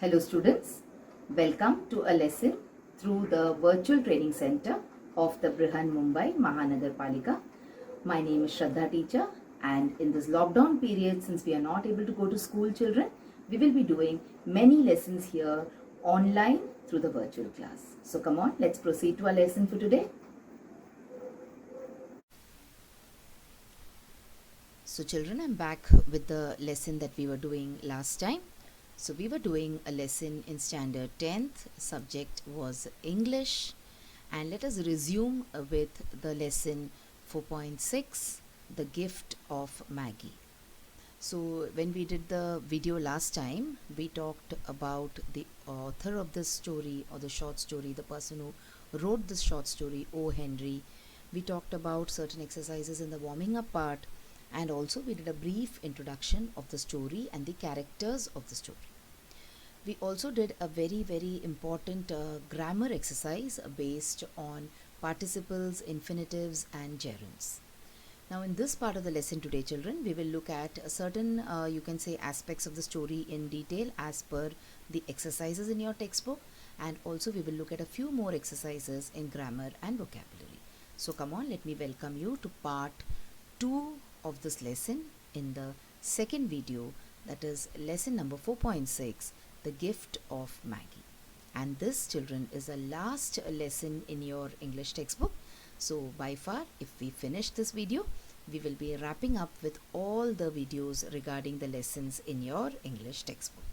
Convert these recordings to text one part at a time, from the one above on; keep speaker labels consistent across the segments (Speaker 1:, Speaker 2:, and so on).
Speaker 1: Hello students, welcome to a lesson through the virtual training center of the Brihan Mumbai Mahanagar Palika. My name is Shraddha teacher, and in this lockdown period, since we are not able to go to school children, we will be doing many lessons here online through the virtual class. So come on, let's proceed to our lesson for today.
Speaker 2: So children, I'm back with the lesson that we were doing last time. So we were doing a lesson in standard 10th, subject was English, and let us resume with the lesson 4.6, the gift of Maggie. So when we did the video last time, we talked about the author of this story or the short story, the person who wrote this short story, O. Henry. We talked about certain exercises in the warming up part, and also we did a brief introduction of the story and the characters of the story. We also did a very important grammar exercise based on participles, infinitives and gerunds. Now in this part of the lesson today children, we will look at certain you can say aspects of the story in detail as per the exercises in your textbook, and also we will look at a few more exercises in grammar and vocabulary. So come on, let me welcome you to part 2 of this lesson in the second video, that is lesson number 4.6, the gift of Maggie. And this children is the last lesson in your English textbook. So by far, if we finish this video, we will be wrapping up with all the videos regarding the lessons in your English textbook.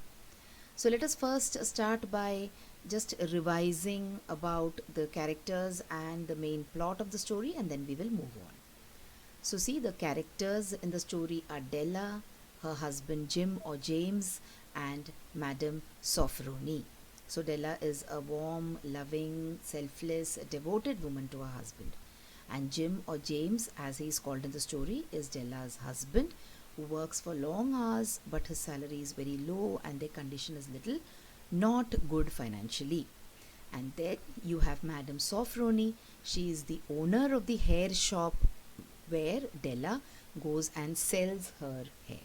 Speaker 2: So let us first start by just revising about the characters and the main plot of the story, and then we will move on. So see, the characters in the story are Della, her husband Jim or James, and Madame Sofronie. So Della is a warm, loving, selfless, devoted woman to her husband. And Jim or James, as he is called in the story, is Della's husband, who works for long hours, but his salary is very low and their condition is little not good financially. And then you have Madame Sofronie. She is the owner of the hair shop where Della goes and sells her hair.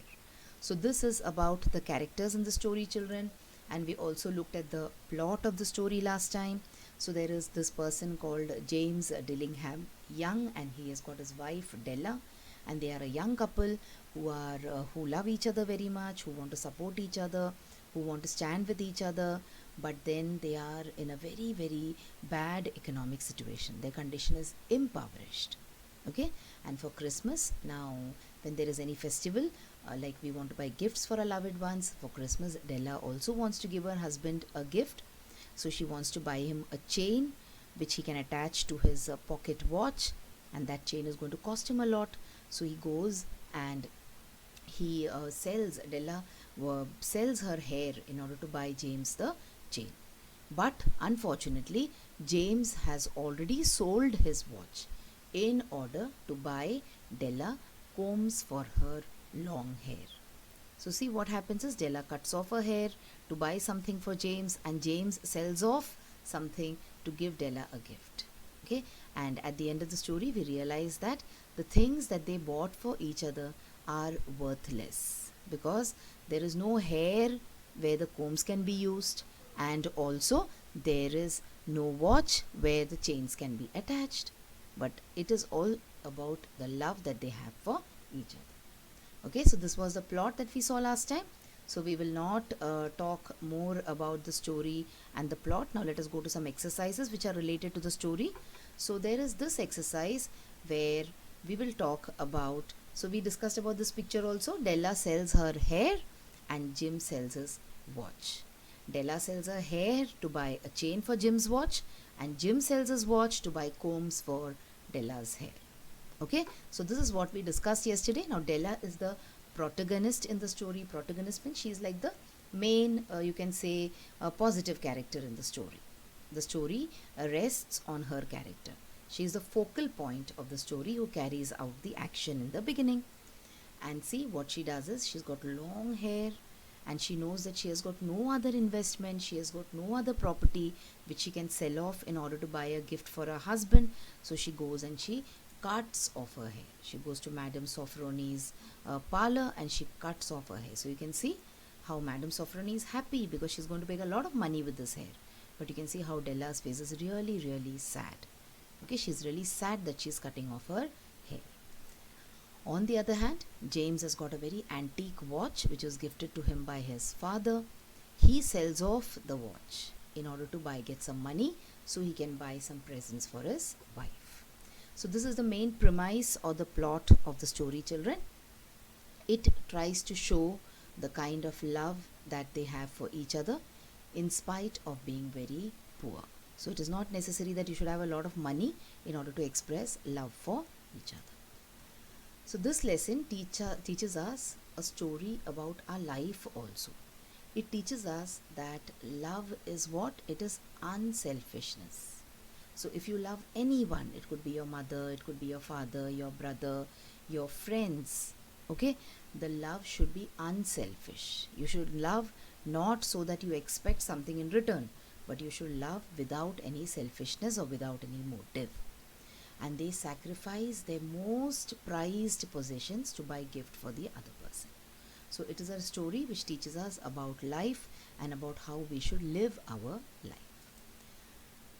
Speaker 2: So this is about the characters in the story children, and we also looked at the plot of the story last time. So there is this person called James Dillingham Young, and he has got his wife Della, and they are a young couple who love each other very much, who want to support each other, who want to stand with each other, but then they are in a very bad economic situation. Their condition is impoverished. Okay, and for Christmas, now when there is any festival, like we want to buy gifts for our loved ones, for Christmas Della also wants to give her husband a gift. So she wants to buy him a chain which he can attach to his pocket watch, and that chain is going to cost him a lot. So he goes and he Della sells her hair in order to buy James the chain. But unfortunately, James has already sold his watch in order to buy Della combs for her long hair. So see, what happens is Della cuts off her hair to buy something for James, and James sells off something to give Della a gift. Okay, and at the end of the story we realize that the things that they bought for each other are worthless, because there is no hair where the combs can be used, and also there is no watch where the chains can be attached. But it is all about the love that they have for each other. Okay, so this was the plot that we saw last time. So we will not talk more about the story and the plot. Now let us go to some exercises which are related to the story. So there is this exercise where we will talk about, so we discussed about this picture also. Della sells her hair and Jim sells his watch. Della sells her hair to buy a chain for Jim's watch, and Jim sells his watch to buy combs for Della's hair. Okay, so this is what we discussed yesterday. Now Della is the protagonist in the story. Protagonist means she is like the main, you can say, positive character in the story. The story rests on her character. She is the focal point of the story who carries out the action in the beginning. And see, what she does is she's got long hair, and she knows that she has got no other investment, she has got no other property which she can sell off in order to buy a gift for her husband. So she goes and she cuts off her hair. She goes to Madame Sofronie's parlor and she cuts off her hair. So you can see how Madame Sofronie is happy because she's going to make a lot of money with this hair. But you can see how Della's face is really, really sad. Okay, she's really sad that she's cutting off her hair. On the other hand, James has got a very antique watch which was gifted to him by his father. He sells off the watch in order to get some money so he can buy some presents for his wife. So this is the main premise or the plot of the story, children. It tries to show the kind of love that they have for each other in spite of being very poor. So it is not necessary that you should have a lot of money in order to express love for each other. So this lesson teaches us a story about our life also. It teaches us that love is what? It is unselfishness. So if you love anyone, it could be your mother, it could be your father, your brother, your friends, okay? The love should be unselfish. You should love not so that you expect something in return, but you should love without any selfishness or without any motive. And they sacrifice their most prized possessions to buy gift for the other person. So it is a story which teaches us about life and about how we should live our life.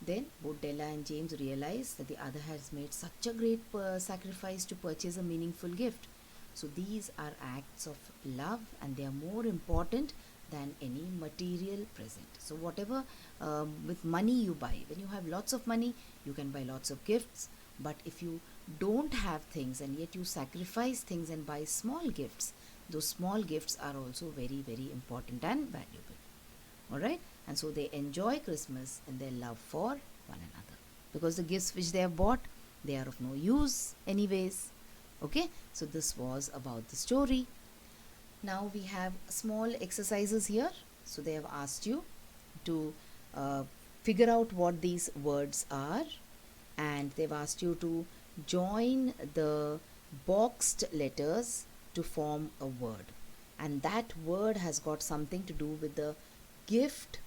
Speaker 2: Then both Della and James realize that the other has made such a great sacrifice to purchase a meaningful gift. So these are acts of love and they are more important than any material present. So whatever with money you buy, when you have lots of money, you can buy lots of gifts. But if you don't have things and yet you sacrifice things and buy small gifts, those small gifts are also very, very important and valuable. Alright? And so they enjoy Christmas in their love for one another. Because the gifts which they have bought, they are of no use anyways. Okay? So this was about the story. Now we have small exercises here. So they have asked you to figure out what these words are. And they've asked you to join the boxed letters to form a word. And that word has got something to do with the gift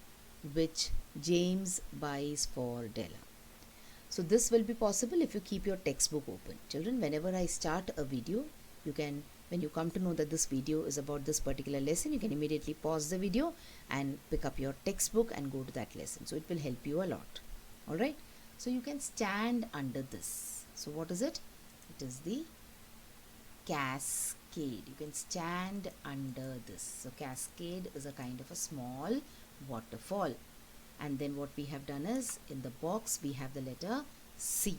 Speaker 2: which James buys for Della. So this will be possible if you keep your textbook open. Children, whenever I start a video, you can, when you come to know that this video is about this particular lesson, you can immediately pause the video and pick up your textbook and go to that lesson. So it will help you a lot. Alright? So you can stand under this. So what is it? It is the cascade. You can stand under this. So cascade is a kind of a small waterfall. And then what we have done is, in the box we have the letter C.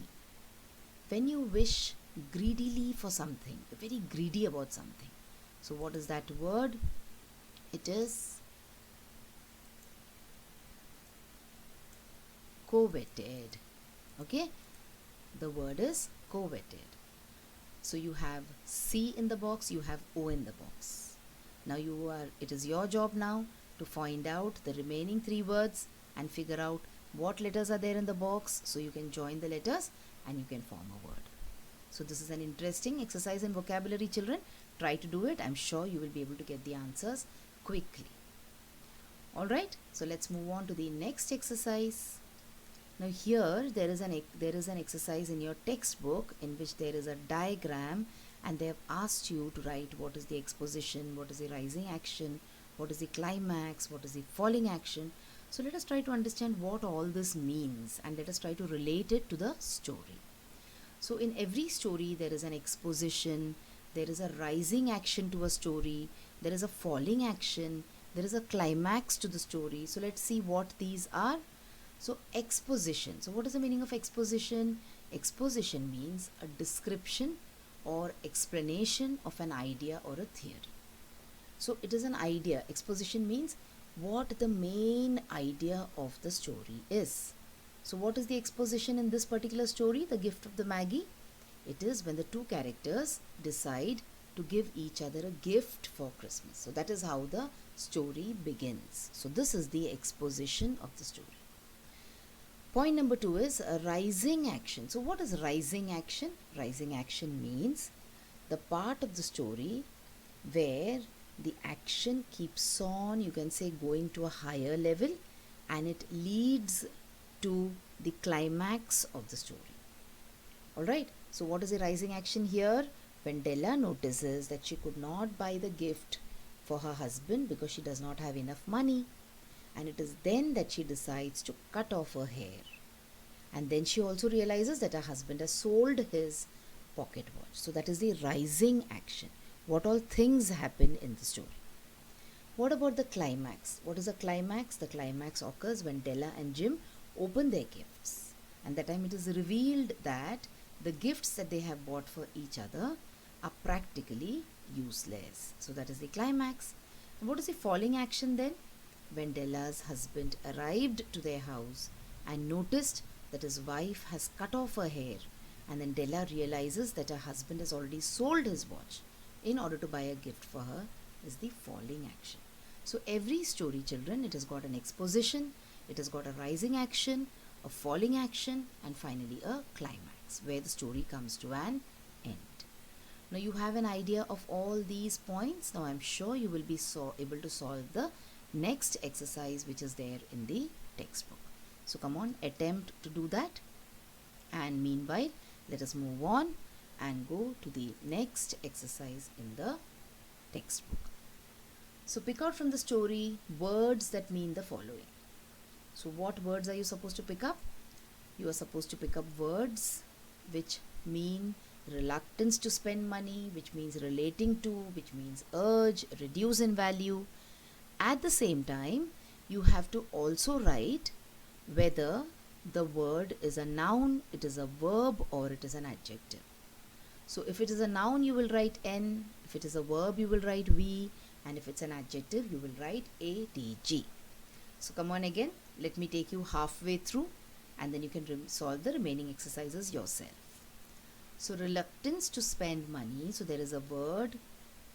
Speaker 2: When you wish greedily for something, you're very greedy about something. So what is that word? It is coveted. Okay, the word is coveted. So you have C in the box, you have O in the box. Now it is your job now to find out the remaining three words and figure out what letters are there in the box, so you can join the letters and you can form a word. So this is an interesting exercise in vocabulary, children. Try to do it. I'm sure you will be able to get the answers quickly. Alright, so let's move on to the next exercise. Now here there is an exercise in your textbook in which there is a diagram and they have asked you to write what is the exposition, what is the rising action, what is the climax, what is the falling action. So let us try to understand what all this means and let us try to relate it to the story. So in every story there is an exposition, there is a rising action to a story, there is a falling action, there is a climax to the story. So let's see what these are. So exposition. So what is the meaning of exposition? Exposition means a description or explanation of an idea or a theory. So it is an idea. Exposition means what the main idea of the story is. So what is the exposition in this particular story, The Gift of the Maggie? It is when the two characters decide to give each other a gift for Christmas. So that is how the story begins. So this is the exposition of the story. Point number 2 is a rising action. So what is rising action? Rising action means the part of the story where the action keeps on, you can say, going to a higher level and it leads to the climax of the story. Alright, so what is the rising action here? When Della notices that she could not buy the gift for her husband because she does not have enough money. And it is then that she decides to cut off her hair. And then she also realizes that her husband has sold his pocket watch. So that is the rising action. What all things happen in the story. What about the climax? What is the climax? The climax occurs when Della and Jim open their gifts. And that time it is revealed that the gifts that they have bought for each other are practically useless. So that is the climax. And what is the falling action then? When Della's husband arrived to their house and noticed that his wife has cut off her hair, and then Della realizes that her husband has already sold his watch in order to buy a gift for her, is the falling action. So every story, children, it has got an exposition, it has got a rising action, a falling action, and finally a climax where the story comes to an end. Now you have an idea of all these points. Now I'm sure you will be able to solve the next exercise which is there in the textbook. So come on, attempt to do that. And meanwhile, let us move on and go to the next exercise in the textbook. So pick out from the story words that mean the following. So what words are you supposed to pick up? You are supposed to pick up words which mean reluctance to spend money, which means relating to, which means urge, reduce in value. At the same time, you have to also write whether the word is a noun, it is a verb, or it is an adjective. So if it is a noun, you will write N. If it is a verb, you will write V. And if it's an adjective, you will write ATG. So come on again. Let me take you halfway through and then you can solve the remaining exercises yourself. So reluctance to spend money. So there is a word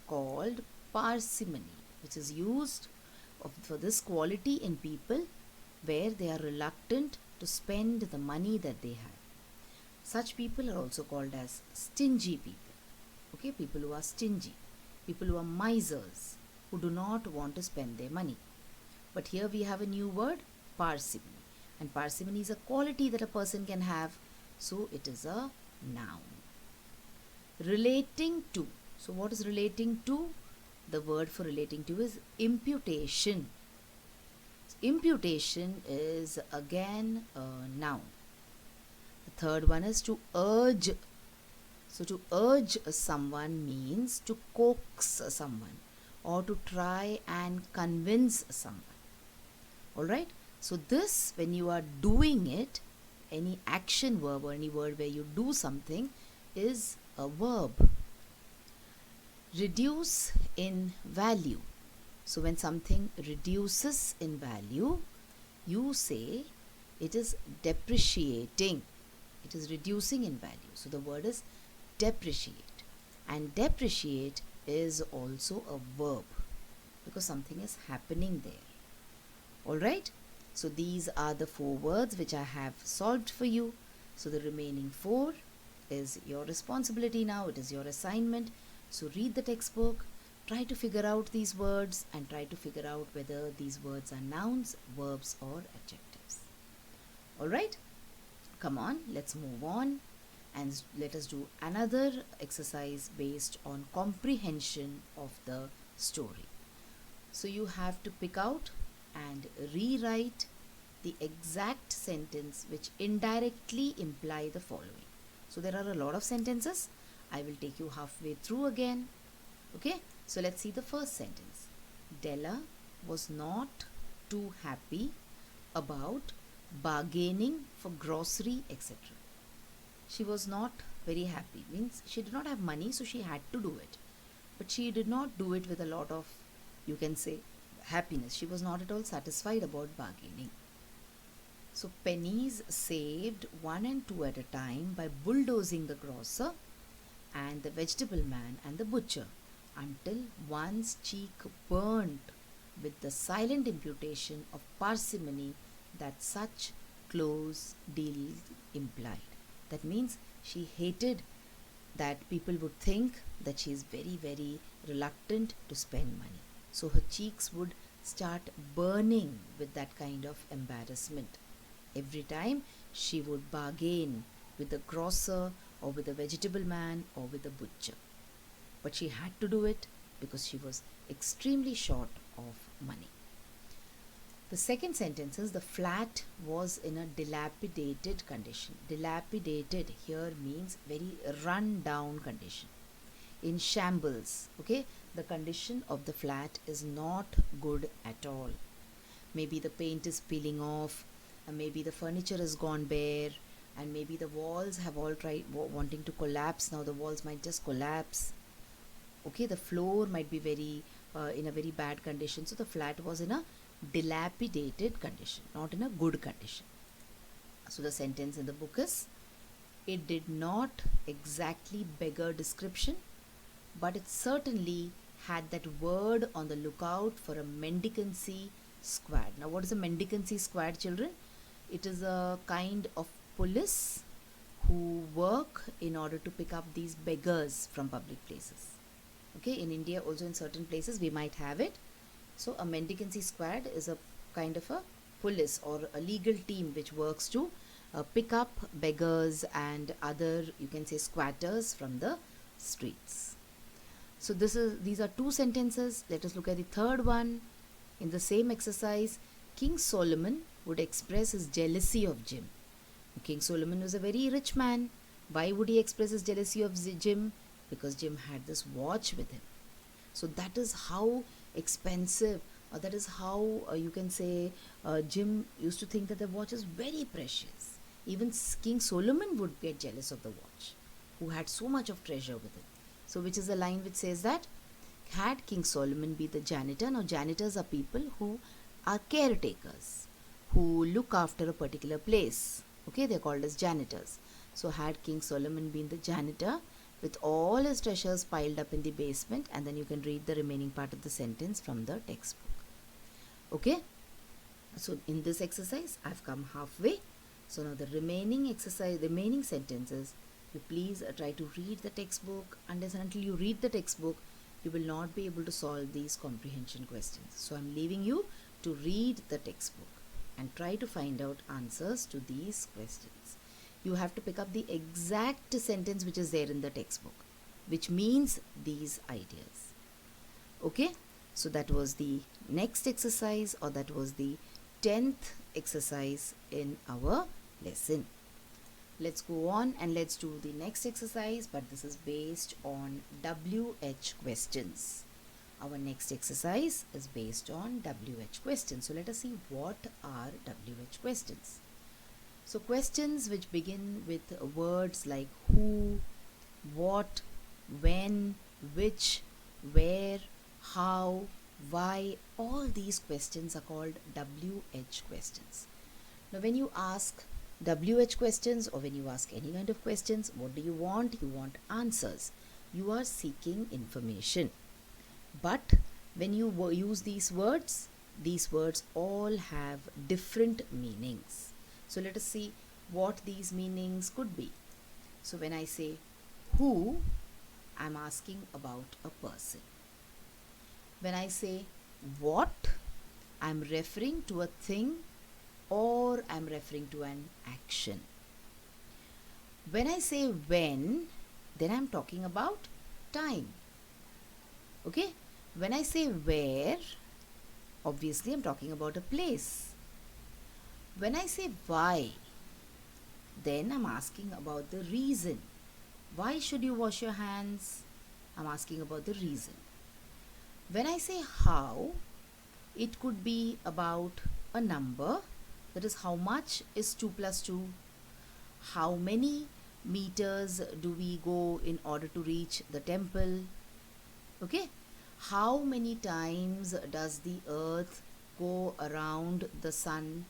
Speaker 2: called parsimony, which is used for this quality in people where they are reluctant to spend the money that they have. Such people are also called as stingy people. Okay, people who are stingy, people who are misers, who do not want to spend their money. But here we have a new word, parsimony. And parsimony is a quality that a person can have, so it is a noun. Relating to. So what is relating to? The word for relating to is imputation. Imputation is again a noun. The third one is to urge. So to urge someone means to coax someone or to try and convince someone. Alright? So this, when you are doing it, any action verb or any word where you do something is a verb. Reduce in value. So when something reduces in value, you say it is depreciating. It is reducing in value. So the word is depreciate. And depreciate is also a verb because something is happening there. Alright? So these are the 4 words which I have solved for you. So the remaining 4 is your responsibility now. It is your assignment. So read the textbook, try to figure out these words and try to figure out whether these words are nouns, verbs or adjectives. Alright? Come on, let's move on and let us do another exercise based on comprehension of the story. So you have to pick out and rewrite the exact sentence which indirectly imply the following. So there are a lot of sentences. I will take you halfway through again. Okay, so let's see the first sentence. Della was not too happy about bargaining for grocery, etc. She was not very happy. Means she did not have money, so she had to do it. But she did not do it with a lot of, you can say, happiness. She was not at all satisfied about bargaining. So pennies saved 1 and 2 at a time by bulldozing the grocer and the vegetable man and the butcher until one's cheek burnt with the silent imputation of parsimony that such close deals implied. That means she hated that people would think that she is very, very reluctant to spend money. So her cheeks would start burning with that kind of embarrassment every time she would bargain with the grocer or with the vegetable man or with the butcher. But she had to do it because she was extremely short of money. The second sentence is the flat was in a dilapidated condition. Dilapidated here means very run down condition. In shambles, okay? The condition of the flat is not good at all. Maybe the paint is peeling off, and maybe the furniture has gone bare, and maybe the walls have all tried wanting to collapse. Now the walls might just collapse. Okay, the floor might be very in a very bad condition. So the flat was in a dilapidated condition, not in a good condition. So the sentence in the book is, it did not exactly beggar description, but it certainly had that word on the lookout for a mendicancy squad. Now what is a mendicancy squad, children? It is a kind of police who work in order to pick up these beggars from public places. Okay, in India also in certain places we might have it. So a mendicancy squad is a kind of a police or a legal team which works to pick up beggars and other, you can say, squatters from the streets. So these are two sentences. Let us look at the third one. In the same exercise, King Solomon would express his jealousy of Jim. King Solomon was a very rich man. Why would he express his jealousy of Jim? Because Jim had this watch with him. So that is how expensive, or that is how you can say Jim used to think that the watch is very precious. Even King Solomon would get jealous of the watch, who had so much of treasure with him. So which is the line which says that, had King Solomon be the janitor. Now janitors are people who are caretakers, who look after a particular place. Okay, they're called as janitors. So had King Solomon been the janitor, with all his treasures piled up in the basement, and then you can read the remaining part of the sentence from the textbook. Okay, so in this exercise I've come halfway. So now the remaining sentences, you please try to read the textbook. Unless and until you read the textbook, you will not be able to solve these comprehension questions. So I'm leaving you to read the textbook and try to find out answers to these questions. You have to pick up the exact sentence which is there in the textbook, which means these ideas. Okay, so that was the next exercise, or that was the 10th exercise in our lesson. Let's go on and let's do the next exercise, but this is based on WH questions. Our next exercise is based on WH questions. So let us see what are WH questions. So questions which begin with words like who, what, when, which, where, how, why, all these questions are called WH questions. Now when you ask WH questions, or when you ask any kind of questions, what do you want? You want answers. You are seeking information. But when you use these words all have different meanings. So let us see what these meanings could be. So when I say who, I'm asking about a person. When I say what, I'm referring to a thing, or I'm referring to an action. When I say when, then I'm talking about time. Okay? When I say where, obviously I'm talking about a place. When I say why, then I'm asking about the reason. Why should you wash your hands? I'm asking about the reason. When I say how, it could be about a number, that is how much is 2 plus 2, how many meters do we go in order to reach the temple, okay, how many times does the earth go around the sun.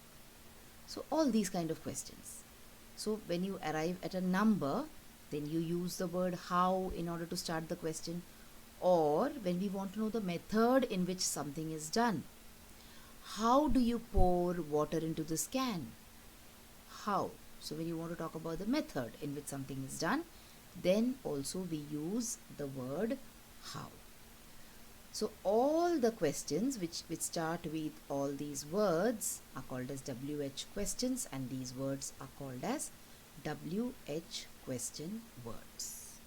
Speaker 2: So all these kind of questions. So when you arrive at a number, then you use the word how in order to start the question, or when we want to know the method in which something is done. How do you pour water into this can? How? So when you want to talk about the method in which something is done, then also we use the word how. So all the questions which start with all these words are called as WH questions, and these words are called as WH question words.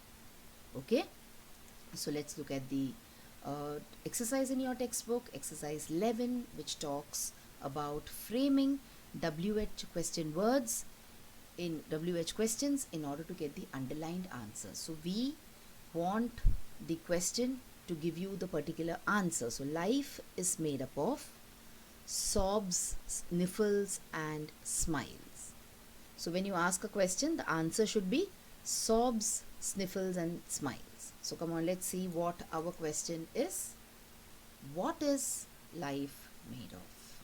Speaker 2: Okay? So let's look at the exercise in your textbook, exercise 11, which talks about framing WH question words in WH questions in order to get the underlined answer. So we want the question to give you the particular answer. So life is made up of sobs, sniffles, and smiles. So when you ask a question, the answer should be sobs, sniffles, and smiles. So come on, let's see what our question is. What is life made of?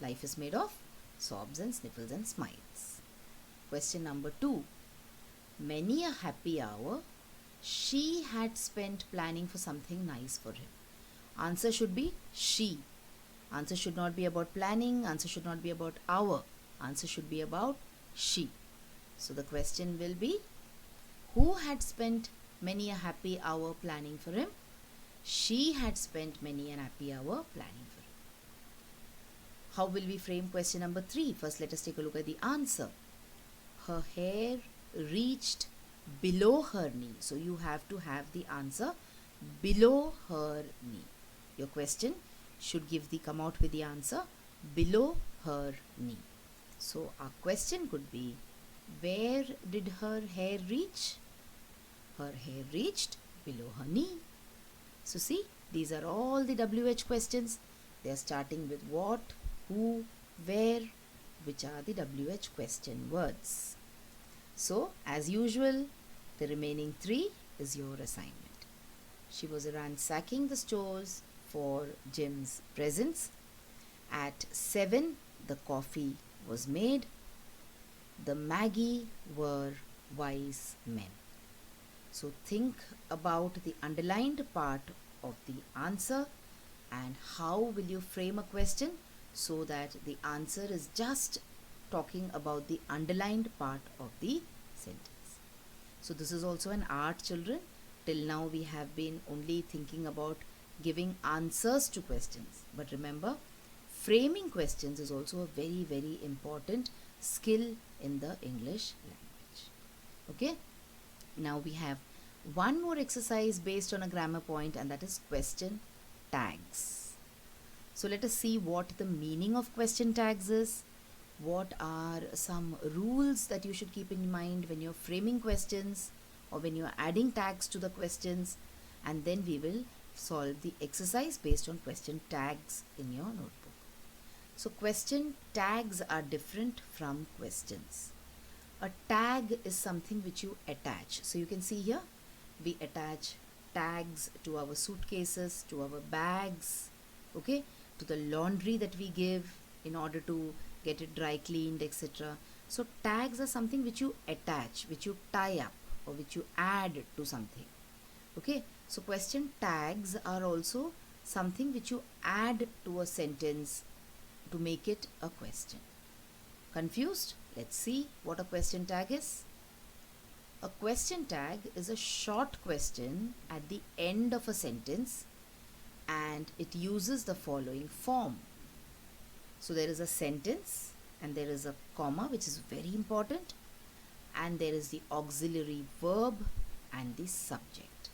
Speaker 2: Life is made of sobs and sniffles and smiles. Question number 2. Many a happy hour she had spent planning for something nice for him. Answer should be she. Answer should not be about planning. Answer should not be about hour. Answer should be about she. So the question will be, who had spent many a happy hour planning for him? She had spent many an happy hour planning for him. How will we frame question number 3? First, let us take a look at the answer. Her hair reached below her knee. So you have to have the answer below her knee. Your question should come out with the answer below her knee. So our question could be, where did her hair reach? Her hair reached below her knee. So see, these are all the WH questions. They are starting with what, who, where, which are the WH question words. So as usual, the remaining 3 is your assignment. She was ransacking the stores for Jim's presents. At 7, the coffee was made. The Maggie were wise men. So think about the underlined part of the answer and how will you frame a question so that the answer is just talking about the underlined part of the sentence. So this is also an art, children. Till now we have been only thinking about giving answers to questions. But remember, framing questions is also a very, very important skill in the English language. Okay? Now we have one more exercise based on a grammar point, and that is question tags. So let us see what the meaning of question tags is. What are some rules that you should keep in mind when you're framing questions or when you're adding tags to the questions, and then we will solve the exercise based on question tags in your notebook. So question tags are different from questions. A tag is something which you attach. So you can see here, we attach tags to our suitcases, to our bags, okay, to the laundry that we give in order to get it dry cleaned, etc. So tags are something which you attach, which you tie up, or which you add to something. Okay, so question tags are also something which you add to a sentence to make it a question. Confused? Let's see what a question tag is. A question tag is a short question at the end of a sentence, and it uses the following form. So there is a sentence and there is a comma, which is very important, and there is the auxiliary verb and the subject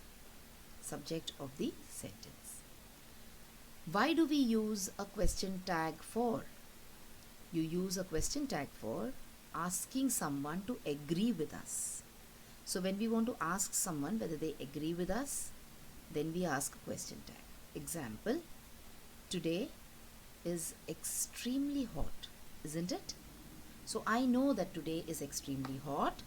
Speaker 2: of the sentence. Why do we use a question tag for? You use a question tag for asking someone to agree with us. So when we want to ask someone whether they agree with us, then we ask a question tag. Example, today is extremely hot, isn't it? So I know that today is extremely hot,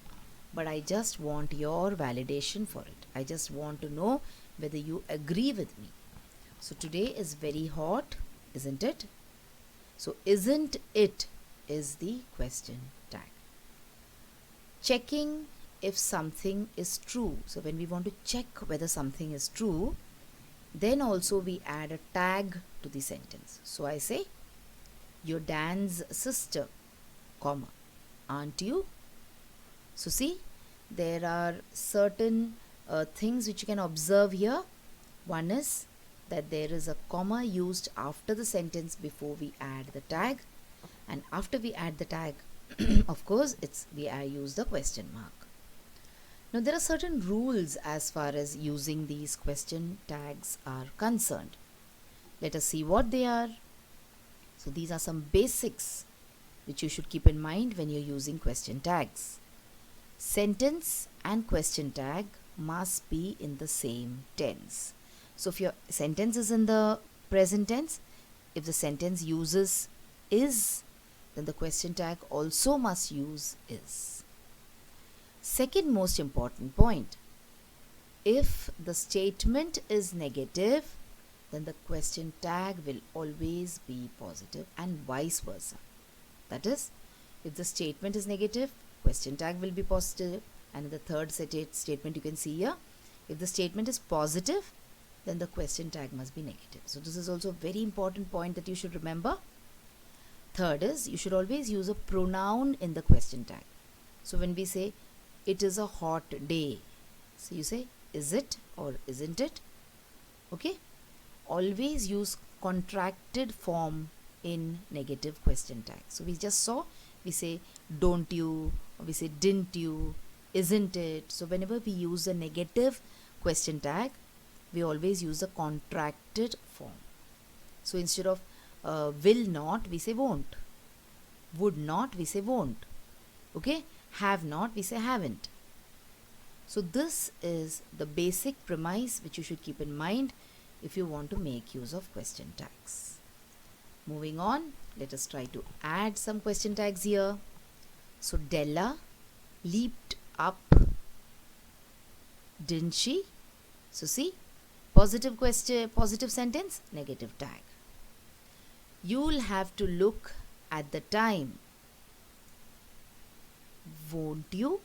Speaker 2: but I just want your validation for it. I just want to know whether you agree with me. So today is very hot, isn't it? So isn't it is the question tag. Checking if something is true. So when we want to check whether something is true, then also we add a tag to the sentence. So I say, you're Dan's sister, comma, aren't you? So see, there are certain things which you can observe here. One is that there is a comma used after the sentence before we add the tag, and after we add the tag, of course, we use the question mark. Now, there are certain rules as far as using these question tags are concerned. Let us see what they are. So, these are some basics which you should keep in mind when you're using question tags. Sentence and question tag must be in the same tense. So, if your sentence is in the present tense, if the sentence uses is, then the question tag also must use is. Second most important point, if the statement is negative, then the question tag will always be positive and vice versa. That is, if the statement is negative, question tag will be positive, and in the third statement you can see here, if the statement is positive, then the question tag must be negative. So this is also a very important point that you should remember. Third is, you should always use a pronoun in the question tag. So when we say, it is a hot day, so you say, is it or isn't it? Okay? Always use contracted form in negative question tag. So we just saw, we say, don't you, or we say, didn't you, isn't it? So whenever we use a negative question tag, we always use a contracted form. So instead of will not, we say won't. Would not, we say won't. Okay? Have not, we say haven't. So this is the basic premise which you should keep in mind if you want to make use of question tags. Moving on, let us try to add some question tags here. So Della leaped up, didn't she? So see, positive question, positive sentence, negative tag. You'll have to look at the time. Won't you?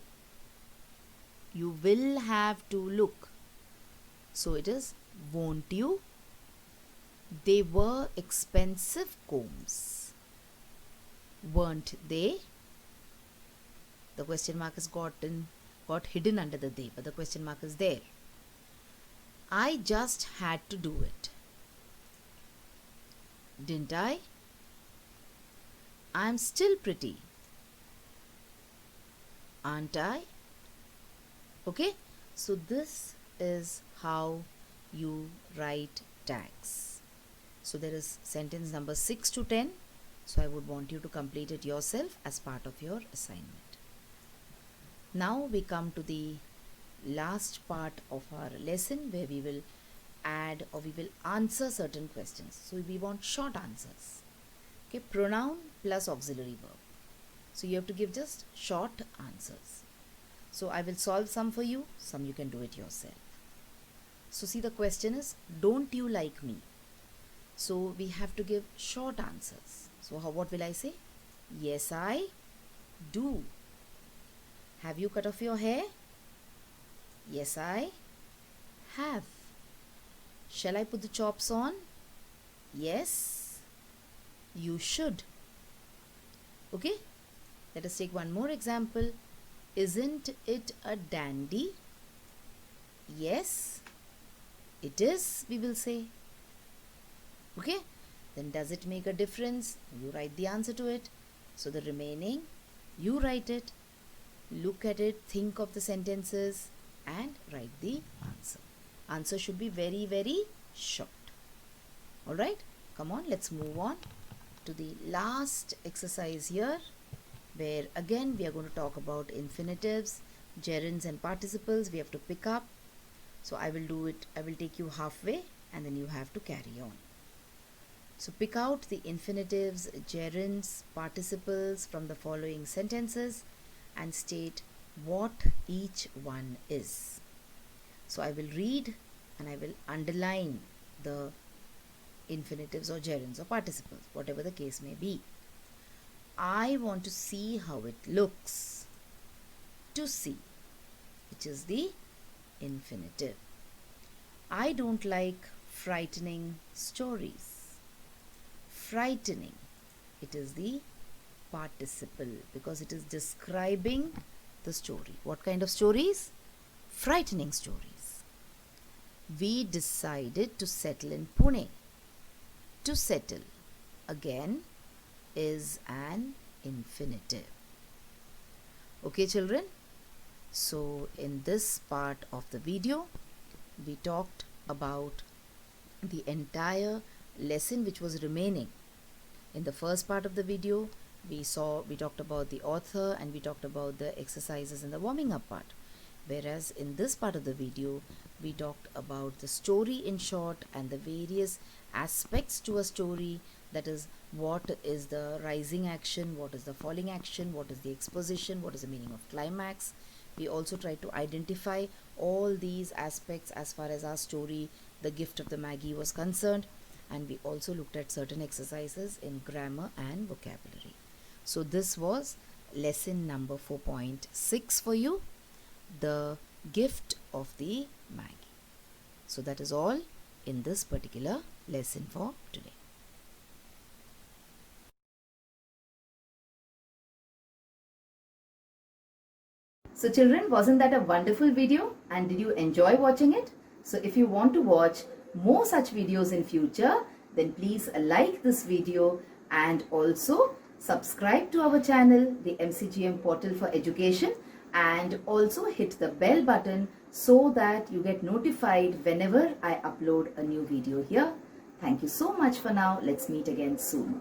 Speaker 2: You will have to look. So it is, won't you? They were expensive combs. Weren't they? The question mark has got hidden under the they, but the question mark is there. I just had to do it. Didn't I? I'm still pretty. Aren't I? Okay, so this is how you write tags. So there is sentence number 6 to 10. So I would want you to complete it yourself as part of your assignment. Now we come to the last part of our lesson where we will add or we will answer certain questions. So we want short answers. Okay, pronoun plus auxiliary verb. So you have to give just short answers. So I will solve some for you, some you can do it yourself. So see, the question is, don't you like me? So we have to give short answers. So what will I say? Yes, I do. Have you cut off your hair? Yes, I have. Shall I put the chops on? Yes, you should. Okay, let us take one more example. Isn't it a dandy? Yes, it is, we will say. Okay, then does it make a difference? You write the answer to it. So the remaining, you write it, look at it, think of the sentences and write the answer. Answer should be very, very short. Alright, come on, let's move on to the last exercise here, where again we are going to talk about infinitives, gerunds and participles. We have to pick up. So I will do it, I will take you halfway and then you have to carry on. So pick out the infinitives, gerunds, participles from the following sentences and state what each one is. So I will read and I will underline the infinitives or gerunds or participles, whatever the case may be. I want to see how it looks. To see, which is the infinitive. I don't like frightening stories. Frightening, it is the participle because it is describing the story. What kind of stories? Frightening stories. We decided to settle in Pune. To settle, again, is an infinitive. Okay, children? So in this part of the video, we talked about the entire lesson which was remaining. In the first part of the video, we talked about the author and we talked about the exercises in the warming up part. Whereas in this part of the video, we talked about the story in short and the various aspects to a story, that is, what is the rising action, what is the falling action, what is the exposition, what is the meaning of climax. We also tried to identify all these aspects as far as our story, The Gift of the Maggie, was concerned, and we also looked at certain exercises in grammar and vocabulary. So this was lesson number 4.6 for you, The Gift of the Maggie. So that is all in this particular lesson for today.
Speaker 1: So children, wasn't that a wonderful video? And did you enjoy watching it? So if you want to watch more such videos in future, then please like this video and also subscribe to our channel, the MCGM Portal for Education, and also hit the bell button so that you get notified whenever I upload a new video here. Thank you so much for now. Let's meet again soon.